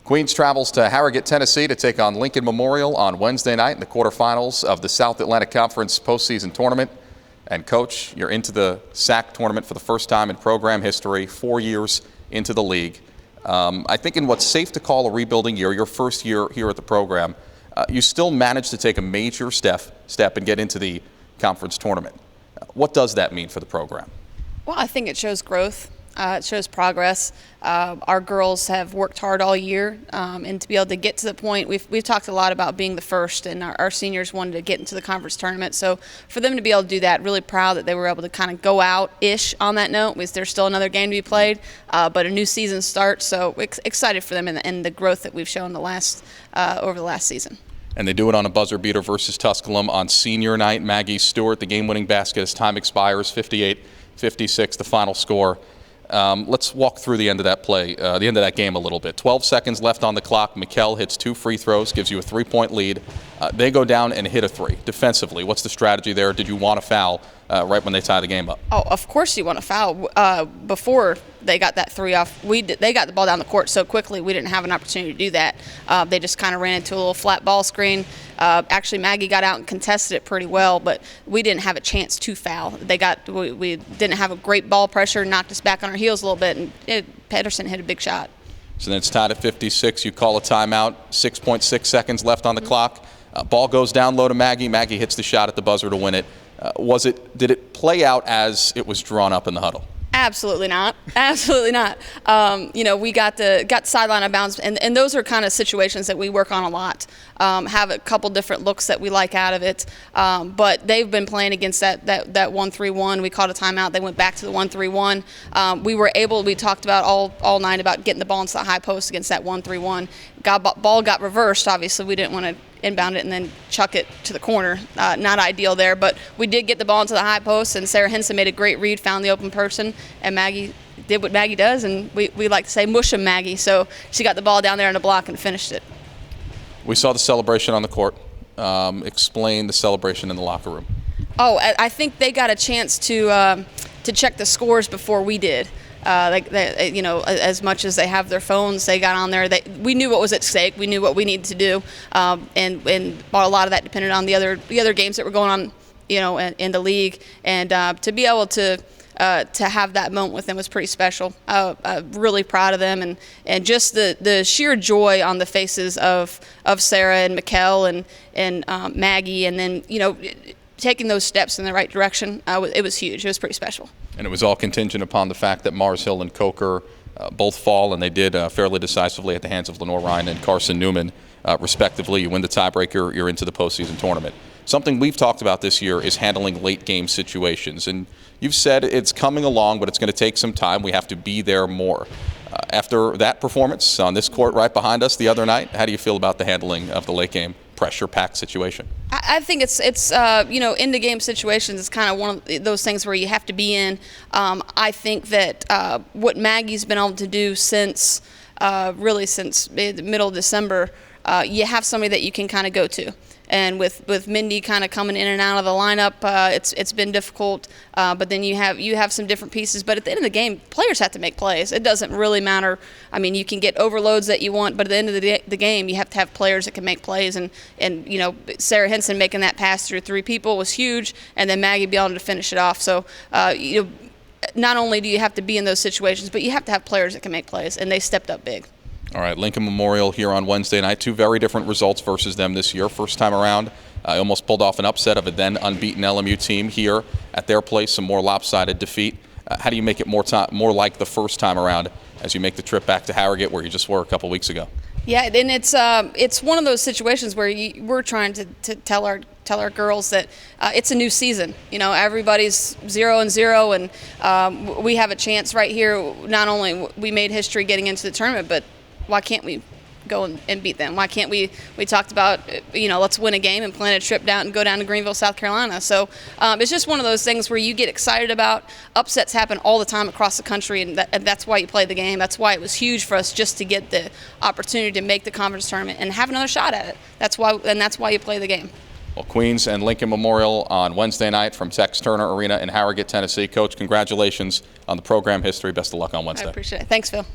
Queens travels to Harrogate, Tennessee to take on Lincoln Memorial on Wednesday night in the quarterfinals of the South Atlantic Conference postseason tournament. And Coach, you're into the SAC tournament for the first time in program history, 4 years into the league. I think in what's safe to call a rebuilding year, your first year here at the program, you still managed to take a major step and get into the conference tournament. What does that mean for the program? Well, I think it shows growth. It shows progress. Our girls have worked hard all year, and to be able to get to the point, we've talked a lot about being the first, and our seniors wanted to get into the conference tournament. So for them to be able to do that, really proud that they were able to kind of go out-ish on that note. There's still another game to be played, but a new season starts. So excited for them and the growth that we've shown over the last season. And they do it on a buzzer beater versus Tusculum on senior night. Maggie Stewart, the game-winning basket as time expires, 58-56, the final score. Let's walk through the end of that play, the end of that game a little bit. 12 seconds left on the clock. Mikkel hits 2 free throws, gives you a 3-point lead. They go down and hit a 3. Defensively, what's the strategy there? Did you want to foul right when they tie the game up? Oh, of course you want to foul. Before they got that 3 off, they got the ball down the court so quickly we didn't have an opportunity to do that. They just kind of ran into a little flat ball screen. Actually, Maggie got out and contested it pretty well, but we didn't have a chance to foul. We didn't have a great ball pressure, knocked us back on our heels a little bit, and Pedersen hit a big shot. So then it's tied at 56. You call a timeout. 6.6 seconds left on the clock. Ball goes down low to Maggie. Maggie hits the shot at the buzzer to win it. Did it play out as it was drawn up in the huddle? Absolutely not. Absolutely not. We got sideline out of bounds, and those are kind of situations that we work on a lot. Have a couple different looks that we like out of it, but they've been playing against that 1-3-1. We called a timeout. They went back to the 1-3-1. We talked about all night about getting the ball into the high post against that 1-3-1. Ball got reversed. Obviously, we didn't want to inbound it and then chuck it to the corner. Not ideal there, but we did get the ball into the high post, and Sarah Jansen made a great read, found the open person, and Maggie did what Maggie does, and we like to say mush 'em Maggie. So she got the ball down there in the block and finished it. We saw the celebration on the court. Explain the celebration in the locker room. Oh, I think they got a chance to check the scores before we did. As much as they have their phones, they got on there. We knew what was at stake. We knew what we needed to do, and a lot of that depended on the other games that were going on, in the league. And to be able to have that moment with them was pretty special. I'm really proud of them, and just the sheer joy on the faces of Sarah and Mikkel and Maggie, and then taking those steps in the right direction. It was huge. It was pretty special. And it was all contingent upon the fact that Mars Hill and Coker both fall, and they did fairly decisively at the hands of Lenore Ryan and Carson Newman, respectively. You win the tiebreaker, you're into the postseason tournament. Something we've talked about this year is handling late-game situations. And you've said it's coming along, but it's going to take some time. We have to be there more. After that performance on this court right behind us the other night, how do you feel about the handling of the late-game pressure-packed situation? I think it's in the game situations, it's kind of one of those things where you have to be in. I think that what Maggie's been able to do since the middle of December, you have somebody that you can kind of go to. And with Mindy kind of coming in and out of the lineup, it's been difficult. But then you have some different pieces. But at the end of the game, players have to make plays. It doesn't really matter. I mean, you can get overloads that you want, but at the end of the game, you have to have players that can make plays. And Sarah Jansen making that pass through 3 people was huge, and then Maggie being able to finish it off. So not only do you have to be in those situations, but you have to have players that can make plays, and they stepped up big. All right, Lincoln Memorial here on Wednesday night. 2 very different results versus them this year. First time around, I almost pulled off an upset of a then unbeaten LMU team here at their place, a more lopsided defeat. How do you make it more like the first time around as you make the trip back to Harrogate, where you just were a couple weeks ago? Yeah, and it's one of those situations where we're trying to tell our girls that it's a new season. Everybody's 0-0, and we have a chance right here. Not only we made history getting into the tournament, but why can't we go and beat them? Why can't we talked about, let's win a game and plan a trip down and go down to Greenville, South Carolina. So it's just one of those things where you get excited about. Upsets happen all the time across the country, and that's why you play the game. That's why it was huge for us just to get the opportunity to make the conference tournament and have another shot at it. That's why you play the game. Well, Queens and Lincoln Memorial on Wednesday night from Tex Turner Arena in Harrogate, Tennessee. Coach, congratulations on the program history. Best of luck on Wednesday. I appreciate it. Thanks, Phil.